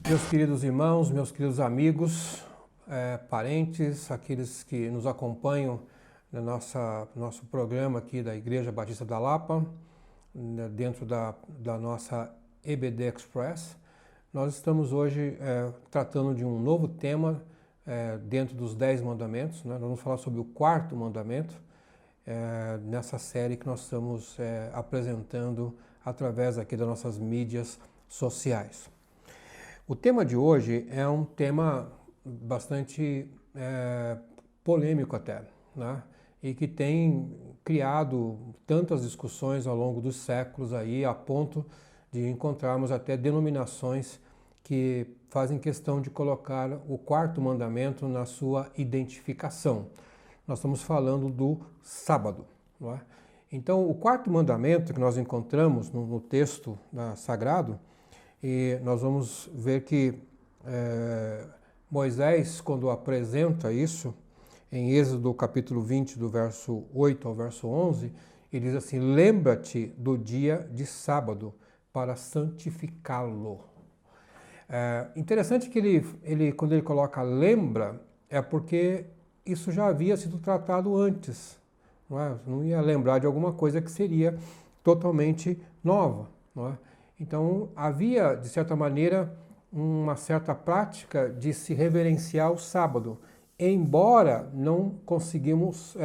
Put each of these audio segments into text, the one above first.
Meus queridos irmãos, meus queridos amigos, parentes, aqueles que nos acompanham no nosso programa aqui da Igreja Batista da Lapa, dentro da nossa EBD Express, nós estamos hoje tratando de um novo tema dentro dos 10 mandamentos. Nós vamos falar sobre o quarto mandamento nessa série que nós estamos apresentando através aqui das nossas mídias sociais. O tema de hoje é um tema bastante polêmico até, né? E que tem criado tantas discussões ao longo dos séculos aí, a ponto de encontrarmos até denominações que fazem questão de colocar o quarto mandamento na sua identificação. Nós estamos falando do sábado, não é? Então, o quarto mandamento que nós encontramos no texto sagrado, e nós vamos ver que Moisés, quando apresenta isso, em Êxodo capítulo 20, do verso 8 ao verso 11, ele diz assim: lembra-te do dia de sábado para santificá-lo. Interessante que ele, quando ele coloca lembra, é porque isso já havia sido tratado antes. Não ia lembrar de alguma coisa que seria totalmente nova, não é? Então, havia, de certa maneira, uma certa prática de se reverenciar o sábado, embora não conseguimos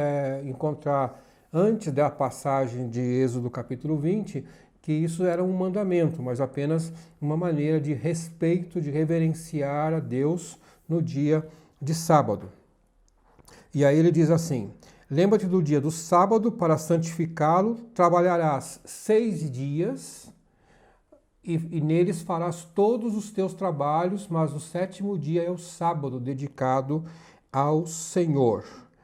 encontrar, antes da passagem de Êxodo capítulo 20, que isso era um mandamento, mas apenas uma maneira de respeito, de reverenciar a Deus no dia de sábado. E aí ele diz assim: lembra-te do dia do sábado para santificá-lo, trabalharás 6 dias... E neles farás todos os teus trabalhos, mas o 7º dia é o sábado dedicado ao Senhor.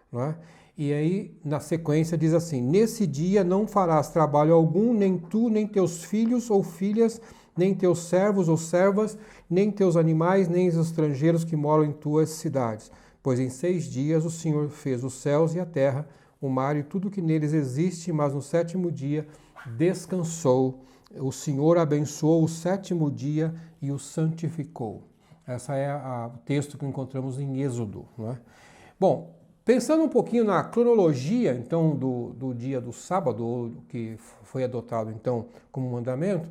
Não é? E aí, na sequência, diz assim: nesse dia não farás trabalho algum, nem tu, nem teus filhos ou filhas, nem teus servos ou servas, nem teus animais, nem os estrangeiros que moram em tuas cidades. Pois em 6 dias o Senhor fez os céus e a terra, o mar e tudo que neles existe, mas no 7º dia descansou. O Senhor abençoou o 7º dia e o santificou. Esse é o texto que encontramos em Êxodo. Não é? Bom, pensando um pouquinho na cronologia, então, do dia do sábado, que foi adotado, então, como mandamento,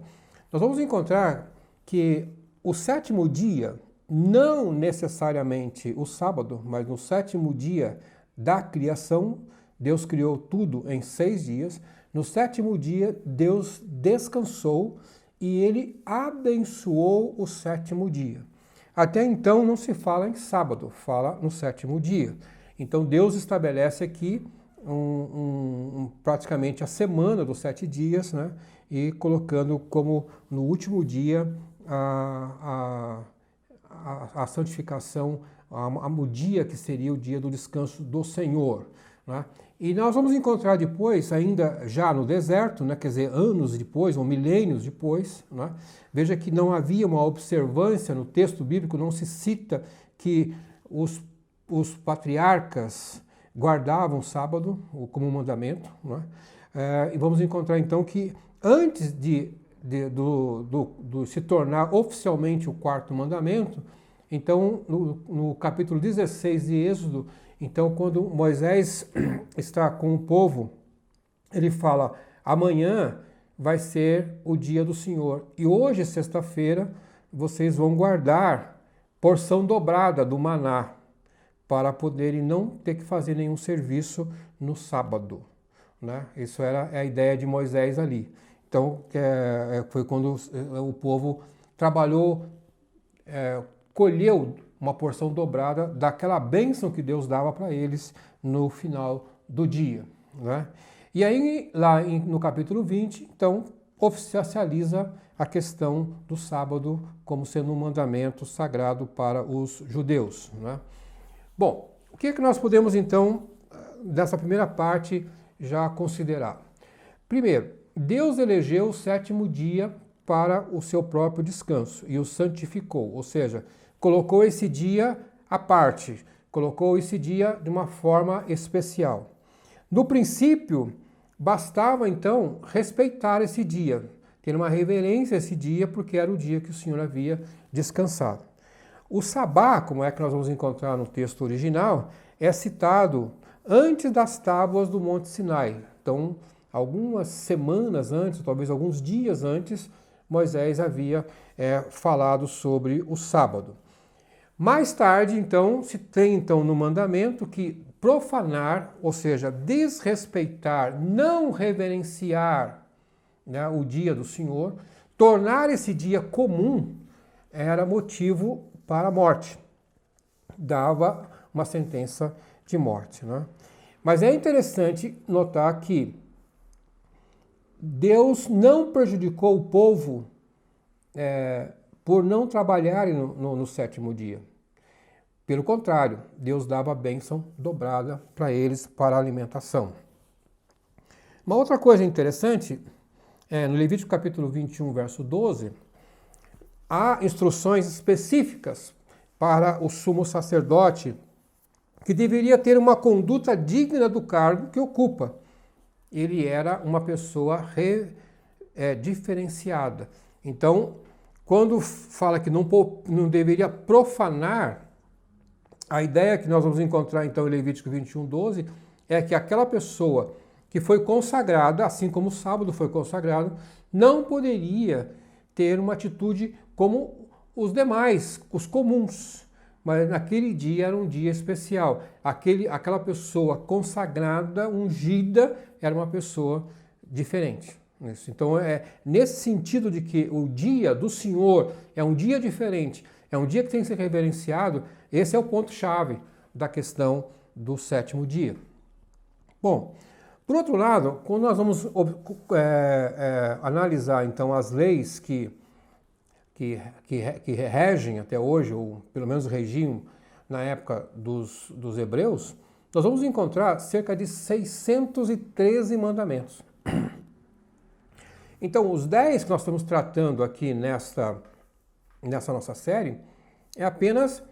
nós vamos encontrar que o 7º dia, não necessariamente o sábado, mas no 7º dia da criação, Deus criou tudo em 6 dias. No 7º dia, Deus descansou e ele abençoou o 7º dia. Até então não se fala em sábado, fala no 7º dia. Então Deus estabelece aqui praticamente a semana dos 7 dias, né? E colocando como no último dia a santificação, o dia que seria o dia do descanso do Senhor, né? E nós vamos encontrar depois, ainda já no deserto, né, quer dizer, anos depois, ou milênios depois, né, veja que não havia uma observância no texto bíblico, não se cita que os patriarcas guardavam o sábado como mandamento. Né, e vamos encontrar então que antes de se tornar oficialmente o quarto mandamento, então no capítulo 16 de Êxodo, então, quando Moisés está com o povo, ele fala: amanhã vai ser o dia do Senhor. E hoje, sexta-feira, vocês vão guardar porção dobrada do maná, para poderem não ter que fazer nenhum serviço no sábado. Né? Isso era a ideia de Moisés ali. Então, foi quando o povo trabalhou, colheu uma porção dobrada daquela bênção que Deus dava para eles no final do dia. Né? E aí, lá no capítulo 20, então, oficializa a questão do sábado como sendo um mandamento sagrado para os judeus. Né? Bom, o que é que nós podemos, então, dessa primeira parte, já considerar? Primeiro, Deus elegeu o 7º dia para o seu próprio descanso e o santificou, ou seja, colocou esse dia à parte, colocou esse dia de uma forma especial. No princípio, bastava então respeitar esse dia. ter uma reverência a esse dia, porque era o dia que o Senhor havia descansado. O sabá, como é que nós vamos encontrar no texto original, é citado antes das tábuas do Monte Sinai. Então, algumas semanas antes, talvez alguns dias antes, Moisés havia falado sobre o sábado. Mais tarde, então, se tem então no mandamento que profanar, ou seja, desrespeitar, não reverenciar, né, o dia do Senhor, tornar esse dia comum, era motivo para a morte. Dava uma sentença de morte, né? Mas é interessante notar que Deus não prejudicou o povo por não trabalharem no sétimo dia. Pelo contrário, Deus dava a bênção dobrada para eles para a alimentação. Uma outra coisa interessante, no Levítico capítulo 21, verso 12, há instruções específicas para o sumo sacerdote, que deveria ter uma conduta digna do cargo que ocupa. Ele era uma pessoa diferenciada. Então, quando fala que não deveria profanar, a ideia que nós vamos encontrar então em Levítico 21, 12, é que aquela pessoa que foi consagrada, assim como o sábado foi consagrado, não poderia ter uma atitude como os demais, os comuns. Mas naquele dia era um dia especial. Aquela pessoa consagrada, ungida, era uma pessoa diferente. Então é nesse sentido de que o dia do Senhor é um dia diferente, é um dia que tem que ser reverenciado, esse é o ponto-chave da questão do sétimo dia. Bom, por outro lado, quando nós vamos analisar então as leis que regem até hoje, ou pelo menos regiam na época dos hebreus, nós vamos encontrar cerca de 613 mandamentos. Então, os 10 que nós estamos tratando aqui nessa nossa série é apenas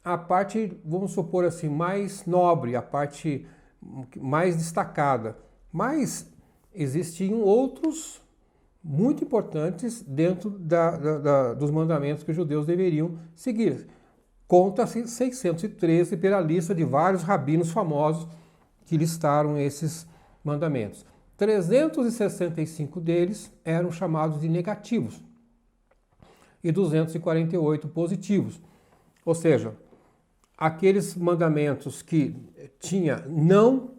a parte, vamos supor assim, mais nobre, a parte mais destacada. Mas existiam outros muito importantes dentro dos mandamentos que os judeus deveriam seguir. Conta-se 613 pela lista de vários rabinos famosos que listaram esses mandamentos. 365 deles eram chamados de negativos e 248 positivos. Ou seja, aqueles mandamentos que tinha não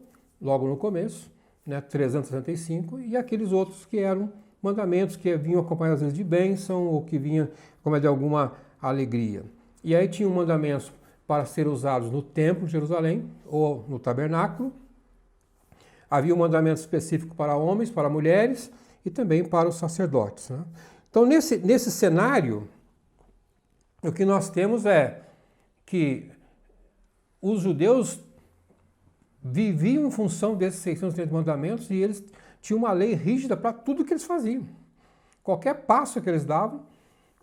logo no começo, né, 365, e aqueles outros que eram mandamentos que vinham acompanhados às vezes de bênção ou que vinham acompanhados de alguma alegria. E aí tinham mandamentos para ser usados no templo de Jerusalém ou no tabernáculo. Havia um mandamento específico para homens, para mulheres e também para os sacerdotes, né? Então, nesse cenário, o que nós temos é que os judeus viviam em função desses 630 mandamentos e eles tinham uma lei rígida para tudo que eles faziam. Qualquer passo que eles davam,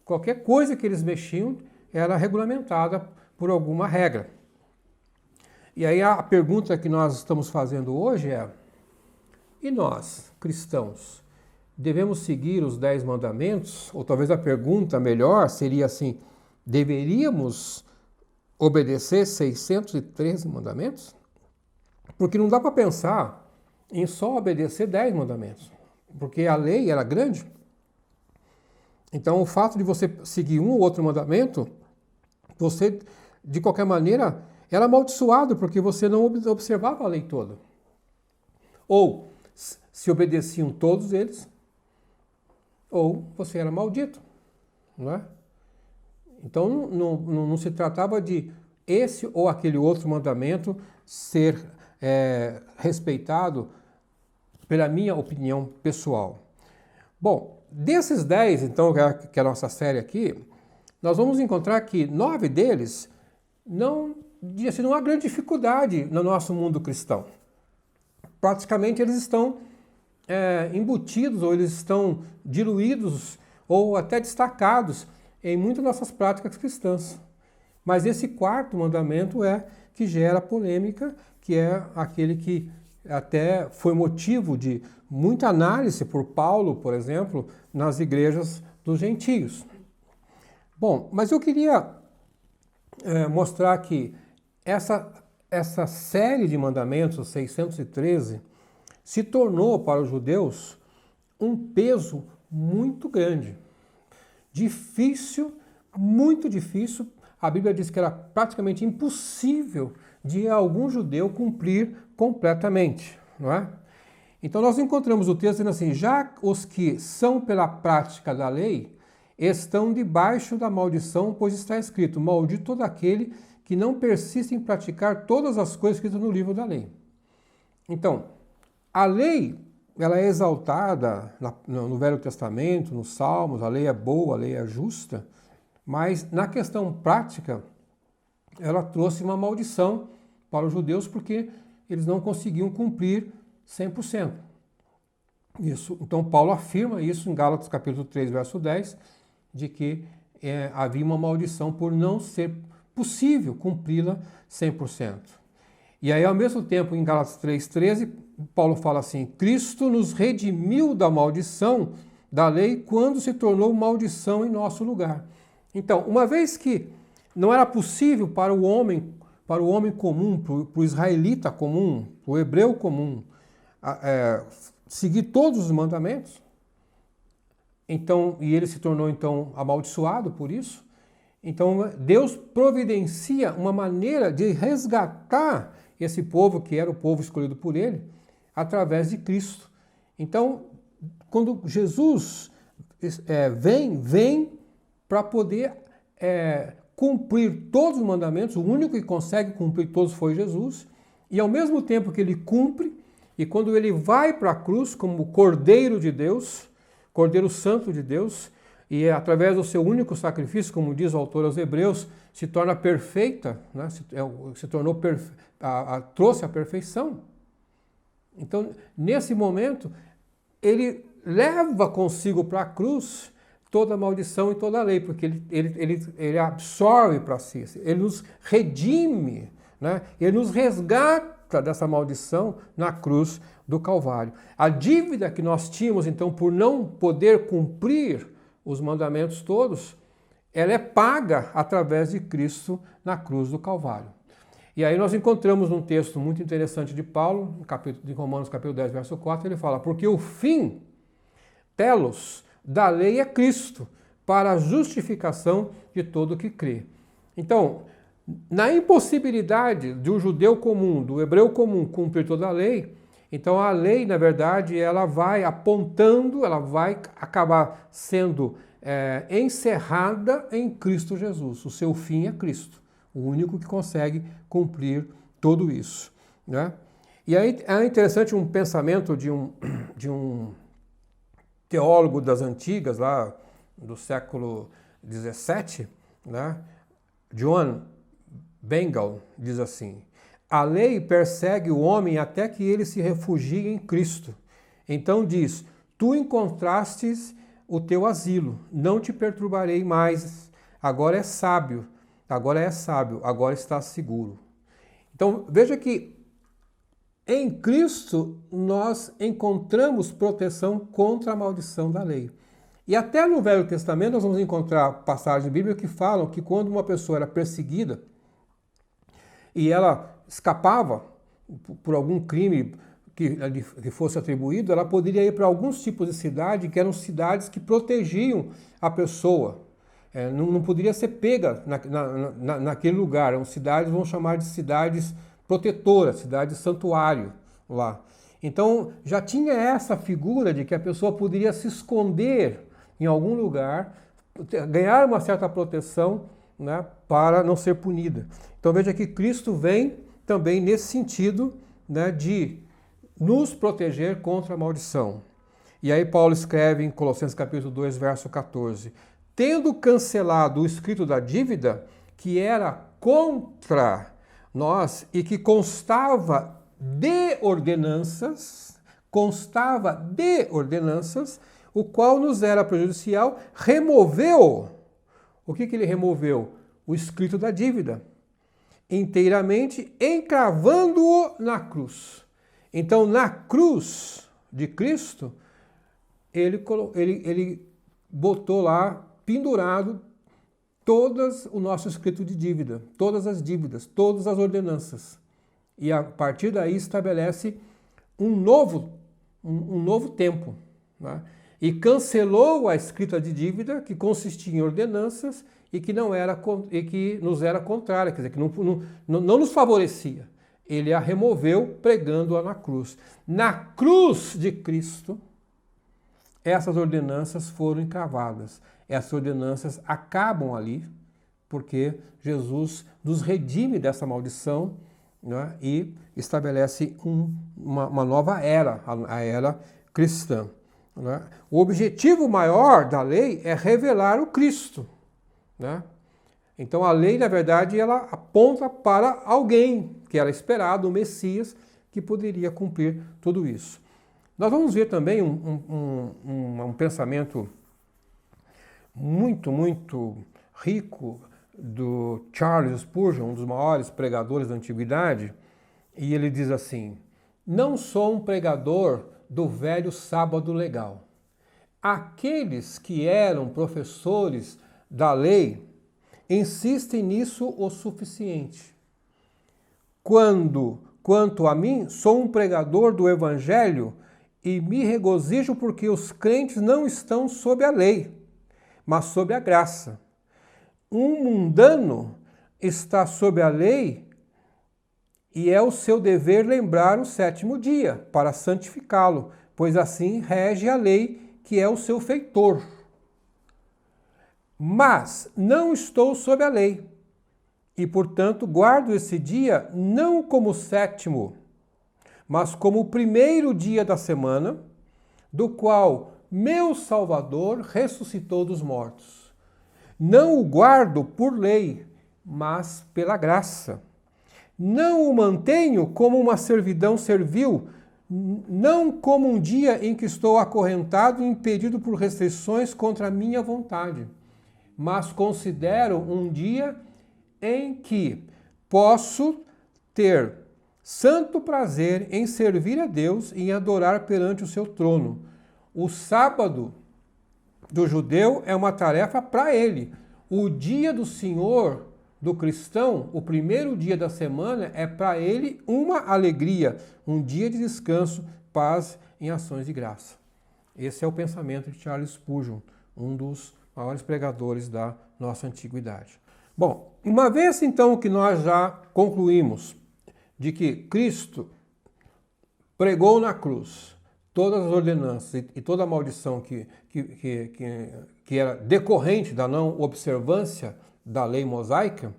qualquer coisa que eles mexiam, era regulamentada por alguma regra. E aí a pergunta que nós estamos fazendo hoje é: e nós, cristãos, devemos seguir os 10 mandamentos? Ou talvez a pergunta melhor seria assim: deveríamos obedecer 613 mandamentos? Porque não dá para pensar em só obedecer 10 mandamentos, porque a lei era grande. Então, o fato de você seguir um ou outro mandamento, você, de qualquer maneira, era amaldiçoado, porque você não observava a lei toda. Ou se obedeciam todos eles, ou você era maldito, não é? Então, não se tratava de esse ou aquele outro mandamento ser respeitado pela minha opinião pessoal. Bom, desses 10, então, que é a nossa série aqui, nós vamos encontrar que 9 deles não há grande dificuldade no nosso mundo cristão. Praticamente eles estão embutidos, ou eles estão diluídos, ou até destacados em muitas nossas práticas cristãs. Mas esse quarto mandamento é que gera polêmica, que é aquele que até foi motivo de muita análise por Paulo, por exemplo, nas igrejas dos gentios. Bom, mas eu queria mostrar que essa série de mandamentos, os 613, se tornou para os judeus um peso muito grande. Difícil, muito difícil. A Bíblia diz que era praticamente impossível de algum judeu cumprir completamente, não é? Então nós encontramos o texto dizendo assim: já os que são pela prática da lei estão debaixo da maldição, pois está escrito: maldito todo aquele que não persiste em praticar todas as coisas escritas no livro da lei. Então, a lei, ela é exaltada no Velho Testamento, nos Salmos, a lei é boa, a lei é justa, mas na questão prática, ela trouxe uma maldição para os judeus porque eles não conseguiam cumprir 100%. Isso. Então Paulo afirma isso em Gálatas capítulo 3, verso 10, de que havia uma maldição por não ser possível cumpri-la 100%. E aí, ao mesmo tempo, em Gálatas 3,13, Paulo fala assim: Cristo nos redimiu da maldição da lei quando se tornou maldição em nosso lugar. Então, uma vez que não era possível para o homem comum, para o israelita comum, para o hebreu comum, seguir todos os mandamentos, então, e ele se tornou então amaldiçoado por isso, então Deus providencia uma maneira de resgatar esse povo, que era o povo escolhido por ele, através de Cristo. Então, quando Jesus vem para poder cumprir todos os mandamentos, o único que consegue cumprir todos foi Jesus, e ao mesmo tempo que ele cumpre, e quando ele vai para a cruz como Cordeiro de Deus, Cordeiro Santo de Deus, e através do seu único sacrifício, como diz o autor aos Hebreus, se torna perfeita, né? se tornou trouxe a perfeição. Então, nesse momento, ele leva consigo para a cruz toda a maldição e toda a lei, porque ele absorve para si, ele nos redime, né? Ele nos resgata dessa maldição na cruz do Calvário. A dívida que nós tínhamos, então, por não poder cumprir os mandamentos todos, ela é paga através de Cristo na cruz do Calvário. E aí nós encontramos um texto muito interessante de Paulo, em Romanos capítulo 10, verso 4, ele fala: porque o fim, telos, da lei é Cristo, para a justificação de todo o que crê. Então, na impossibilidade de um judeu comum, do hebreu comum, cumprir toda a lei, então a lei, na verdade, ela vai apontando, ela vai acabar sendo encerrada em Cristo Jesus. O seu fim é Cristo, o único que consegue cumprir tudo isso, né? E aí é interessante um pensamento de um teólogo das antigas, lá do século XVII, né? John Bengal diz assim: a lei persegue o homem até que ele se refugie em Cristo. Então diz: tu encontrastes o teu asilo, não te perturbarei mais, agora és sábio, agora estás seguro. Então veja que em Cristo nós encontramos proteção contra a maldição da lei. E até no Velho Testamento nós vamos encontrar passagens bíblicas que falam que quando uma pessoa era perseguida e ela escapava por algum crime que fosse atribuído, ela poderia ir para alguns tipos de cidade que eram cidades que protegiam a pessoa. Não poderia ser pega naquele lugar. Eram cidades, vamos chamar de cidades protetoras, cidades santuário lá. Então já tinha essa figura de que a pessoa poderia se esconder em algum lugar, ganhar uma certa proteção, né, para não ser punida. Então veja que Cristo vem também nesse sentido, né, de nos proteger contra a maldição. E aí Paulo escreve em Colossenses capítulo 2, verso 14: tendo cancelado o escrito da dívida que era contra nós e que constava de ordenanças, o qual nos era prejudicial, removeu. O que ele removeu? O escrito da dívida, inteiramente encravando-o na cruz. Então, na cruz de Cristo, ele botou lá, pendurado, todas o nosso escrito de dívida, todas as dívidas, todas as ordenanças. E a partir daí estabelece um novo tempo, né? E cancelou a escrita de dívida que consistia em ordenanças e que nos era contrária, quer dizer, que não nos favorecia. Ele a removeu pregando-a na cruz. Na cruz de Cristo, essas ordenanças foram encravadas. Essas ordenanças acabam ali, porque Jesus nos redime dessa maldição, né, e estabelece uma nova era, a era cristã. Né? O objetivo maior da lei é revelar o Cristo. Né? Então a lei, na verdade, ela aponta para alguém que era esperado, o Messias, que poderia cumprir tudo isso. Nós vamos ver também um pensamento muito, muito rico do Charles Spurgeon, um dos maiores pregadores da antiguidade, e ele diz assim: não sou um pregador do velho sábado legal. Aqueles que eram professores da lei insistem nisso o suficiente. Quanto a mim, sou um pregador do evangelho e me regozijo porque os crentes não estão sob a lei, mas sob a graça. Um mundano está sob a lei e é o seu dever lembrar o sétimo dia para santificá-lo, pois assim rege a lei que é o seu feitor. Mas não estou sob a lei e, portanto, guardo esse dia não como sétimo, mas como o primeiro dia da semana, do qual meu Salvador ressuscitou dos mortos. Não o guardo por lei, mas pela graça. Não o mantenho como uma servidão servil, não como um dia em que estou acorrentado e impedido por restrições contra a minha vontade, mas considero um dia em que posso ter santo prazer em servir a Deus e em adorar perante o seu trono. O sábado do judeu é uma tarefa para ele. O dia do Senhor do cristão, o primeiro dia da semana, é para ele uma alegria, um dia de descanso, paz em ações de graça. Esse é o pensamento de Charles Spurgeon, um dos maiores pregadores da nossa antiguidade. Bom, uma vez então que nós já concluímos de que Cristo pregou na cruz todas as ordenanças e toda a maldição que era decorrente da não observância da lei mosaica,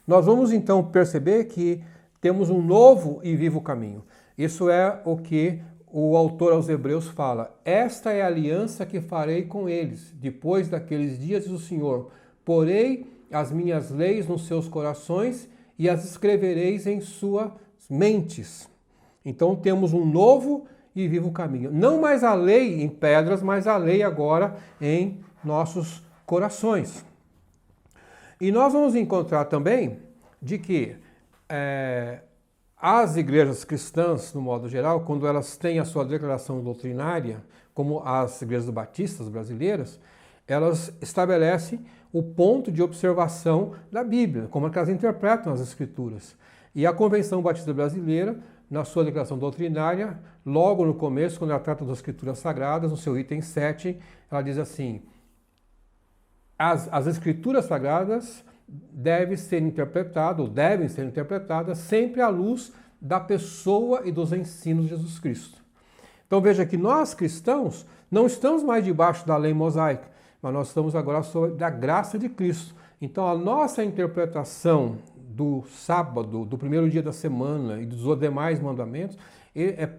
nós vamos então perceber que temos um novo e vivo caminho. Isso é o que o autor aos Hebreus fala: esta é a aliança que farei com eles, depois daqueles dias, diz o Senhor, porei as minhas leis nos seus corações e as escrevereis em suas mentes. Então temos um novo e vivo caminho. Não mais a lei em pedras, mas a lei agora em nossos corações. E nós vamos encontrar também de que as igrejas cristãs, no modo geral, quando elas têm a sua declaração doutrinária, como as igrejas batistas brasileiras, elas estabelecem o ponto de observação da Bíblia, como é que elas interpretam as Escrituras. E a Convenção Batista Brasileira, na sua declaração doutrinária, logo no começo, quando ela trata das Escrituras Sagradas, no seu item 7, ela diz assim: as Escrituras Sagradas devem ser interpretadas sempre à luz da pessoa e dos ensinos de Jesus Cristo. Então veja que nós cristãos não estamos mais debaixo da lei mosaica, mas nós estamos agora sob a graça de Cristo. Então a nossa interpretação do sábado, do primeiro dia da semana e dos demais mandamentos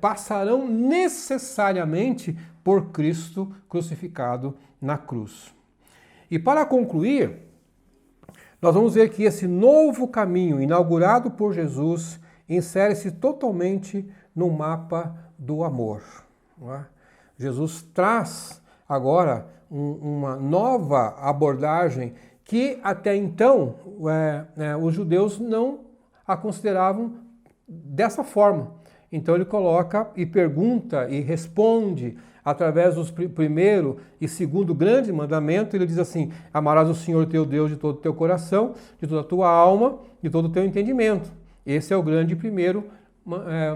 passarão necessariamente por Cristo crucificado na cruz. E para concluir, nós vamos ver que esse novo caminho inaugurado por Jesus insere-se totalmente no mapa do amor. Não é? Jesus traz agora uma nova abordagem que até então os judeus não a consideravam dessa forma. Então ele coloca e pergunta e responde através dos primeiro e segundo grande mandamento. Ele diz assim: amarás o Senhor teu Deus de todo o teu coração, de toda a tua alma, de todo o teu entendimento. Esse é o grande primeiro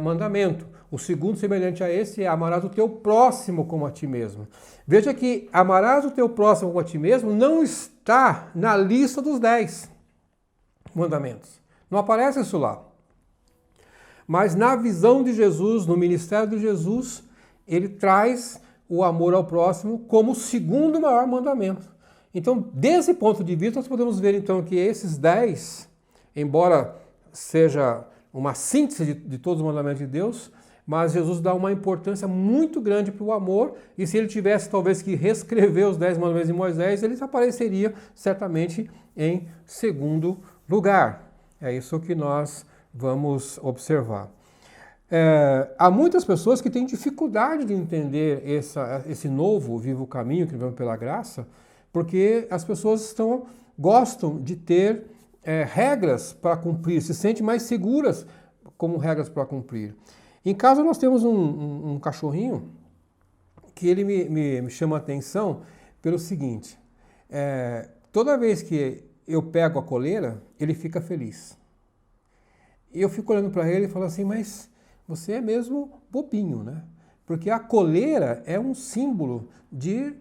mandamento. O segundo, semelhante a esse, é amarás o teu próximo como a ti mesmo. Veja que amarás o teu próximo como a ti mesmo não está na lista dos 10 mandamentos. Não aparece isso lá. Mas na visão de Jesus, no ministério de Jesus, ele traz o amor ao próximo como o segundo maior mandamento. Então, desse ponto de vista, nós podemos ver então que esses 10, embora seja uma síntese de todos os mandamentos de Deus, mas Jesus dá uma importância muito grande para o amor, e se ele tivesse talvez que reescrever os 10 mandamentos de Moisés, ele apareceria certamente em segundo lugar. É isso que nós vamos observar. Há muitas pessoas que têm dificuldade de entender esse novo vivo caminho que vemos pela graça, porque as pessoas gostam de ter regras para cumprir, se sentem mais seguras como regras para cumprir. Em casa nós temos um cachorrinho que ele me chama a atenção pelo seguinte: toda vez que eu pego a coleira, ele fica feliz. E eu fico olhando para ele e falo assim: mas você é mesmo bobinho, né? Porque a coleira é um símbolo de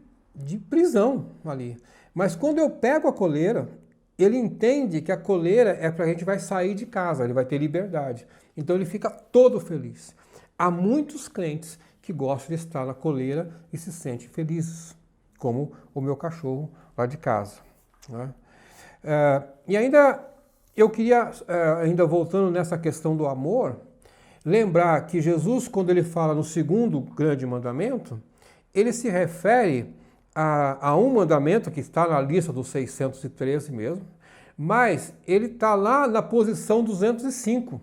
prisão ali. Mas quando eu pego a coleira, ele entende que a coleira é para a gente vai sair de casa, ele vai ter liberdade. Então ele fica todo feliz. Há muitos crentes que gostam de estar na coleira e se sentem felizes, como o meu cachorro lá de casa, né? E ainda eu queria, ainda voltando nessa questão do amor, lembrar que Jesus, quando ele fala no segundo grande mandamento, ele se refere a um mandamento que está na lista dos 613 mesmo, mas ele está lá na posição 205.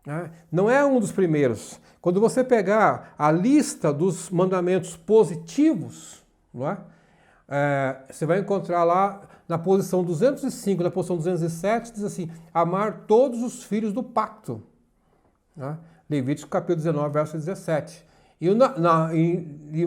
Né? Não é um dos primeiros. Quando você pegar a lista dos mandamentos positivos, não é? Você vai encontrar lá na posição 205, na posição 207, diz assim: amar todos os filhos do pacto. Né? Levítico capítulo 19, verso 17.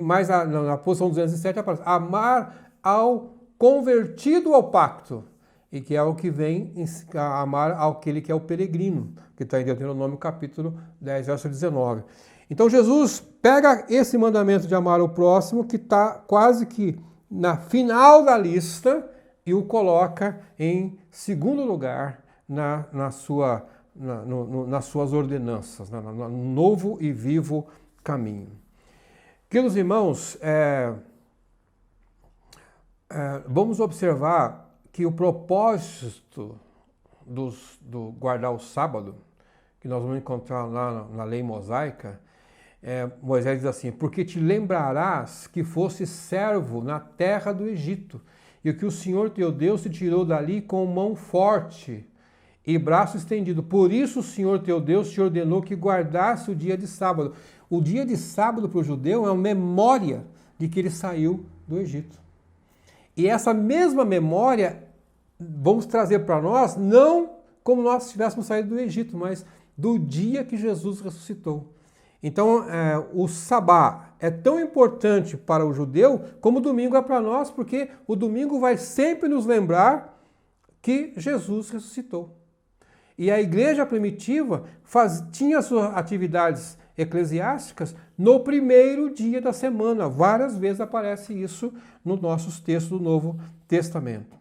Mais na posição 207 aparece amar ao convertido ao pacto, e que é o que vem a amar aquele que é o peregrino, que está em Deuteronômio capítulo 10, verso 19. Então Jesus pega esse mandamento de amar o próximo, que está quase que na final da lista, e o coloca em segundo lugar nas suas ordenanças, no novo e vivo caminho. Queridos irmãos, vamos observar que o propósito do guardar o sábado, que nós vamos encontrar lá na lei mosaica, Moisés diz assim: porque te lembrarás que foste servo na terra do Egito, e que o Senhor teu Deus te tirou dali com mão forte e braço estendido. Por isso o Senhor teu Deus te ordenou que guardasse o dia de sábado. O dia de sábado para o judeu é uma memória de que ele saiu do Egito. E essa mesma memória vamos trazer para nós, não como nós tivéssemos saído do Egito, mas do dia que Jesus ressuscitou. Então, o sabá é tão importante para o judeu como o domingo é para nós, porque o domingo vai sempre nos lembrar que Jesus ressuscitou. E a igreja primitiva tinha suas atividades eclesiásticas no primeiro dia da semana. Várias vezes aparece isso nos nossos textos do Novo Testamento.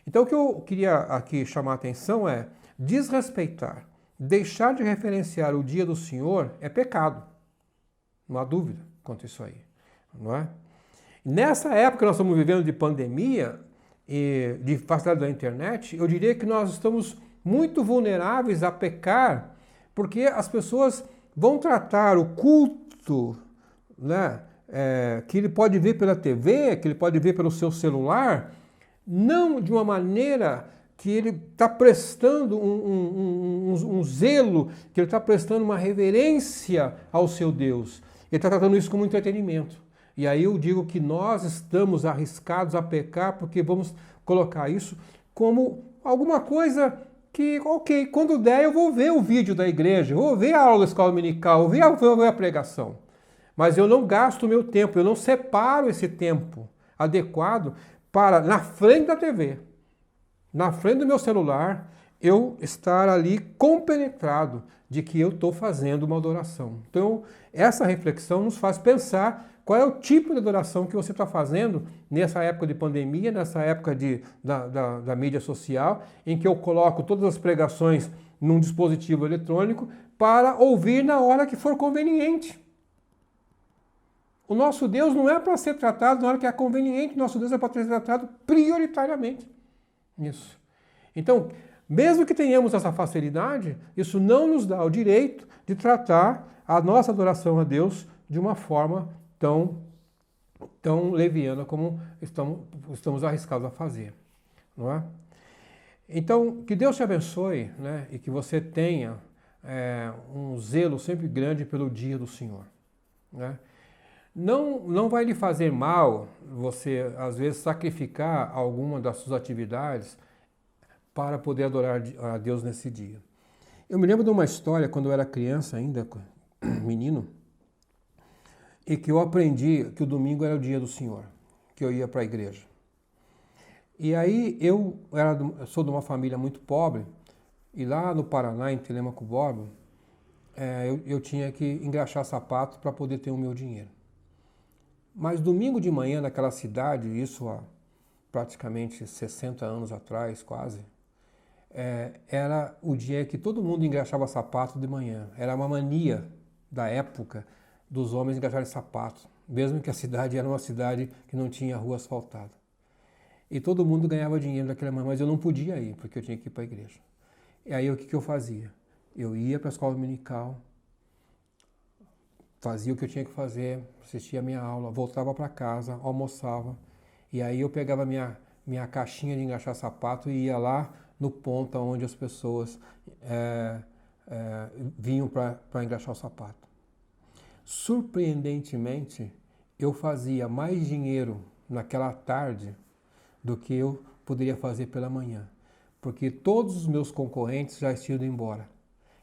Então, o que eu queria aqui chamar a atenção é desrespeitar. Deixar de referenciar o dia do Senhor é pecado. Não há dúvida quanto a isso aí, não é? Nessa época que nós estamos vivendo de pandemia e de facilidade da internet, eu diria que nós estamos muito vulneráveis a pecar, porque as pessoas vão tratar o culto, né, que ele pode ver pela TV, que ele pode ver pelo seu celular, não de uma maneira que ele está prestando um zelo, que ele está prestando uma reverência ao seu Deus. Ele está tratando isso como entretenimento. E aí eu digo que nós estamos arriscados a pecar porque vamos colocar isso como alguma coisa que, ok, quando der eu vou ver o vídeo da igreja, vou ver a aula da escola dominical, vou ver a pregação. Mas eu não gasto o meu tempo, eu não separo esse tempo adequado para, na frente da TV, na frente do meu celular, eu estar ali compenetrado de que eu estou fazendo uma adoração. Então, essa reflexão nos faz pensar qual é o tipo de adoração que você está fazendo nessa época de pandemia, nessa época da mídia social, em que eu coloco todas as pregações num dispositivo eletrônico para ouvir na hora que for conveniente. O nosso Deus não é para ser tratado na hora que é conveniente, o nosso Deus é para ser tratado prioritariamente. Isso. Então, mesmo que tenhamos essa facilidade, isso não nos dá o direito de tratar a nossa adoração a Deus de uma forma tão leviana como estamos arriscados a fazer. Não é? Então, que Deus te abençoe, né? E que você tenha um zelo sempre grande pelo dia do Senhor. Né? Não vai lhe fazer mal você, às vezes, sacrificar alguma das suas atividades para poder adorar a Deus nesse dia. Eu me lembro de uma história, quando eu era criança ainda, menino, e que eu aprendi que o domingo era o dia do Senhor, que eu ia para a igreja. E aí eu sou de uma família muito pobre, e lá no Paraná, em Telêmaco Borba, eu tinha que engraxar sapato para poder ter o meu dinheiro. Mas domingo de manhã naquela cidade, isso há praticamente 60 anos atrás, quase, era o dia que todo mundo engraxava sapato de manhã. Era uma mania da época dos homens engraxarem sapato, mesmo que a cidade era uma cidade que não tinha rua asfaltada. E todo mundo ganhava dinheiro daquela manhã, mas eu não podia ir, porque eu tinha que ir para a igreja. E aí o que eu fazia? Eu ia para a escola dominical, fazia o que eu tinha que fazer, assistia a minha aula, voltava para casa, almoçava, e aí eu pegava minha caixinha de engraxar sapato e ia lá no ponto onde as pessoas vinham para engraxar o sapato. Surpreendentemente, eu fazia mais dinheiro naquela tarde do que eu poderia fazer pela manhã, porque todos os meus concorrentes já tinham ido embora.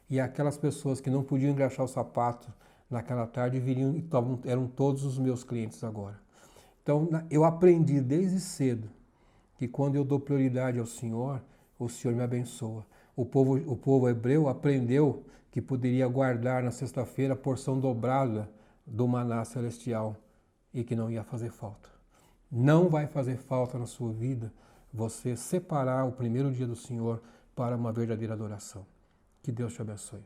E aquelas pessoas que não podiam engraxar o sapato naquela tarde viriam e eram todos os meus clientes agora. Então, eu aprendi desde cedo que quando eu dou prioridade ao Senhor, o Senhor me abençoa. O povo hebreu aprendeu que poderia guardar na sexta-feira a porção dobrada do maná celestial e que não ia fazer falta. Não vai fazer falta na sua vida você separar o primeiro dia do Senhor para uma verdadeira adoração. Que Deus te abençoe.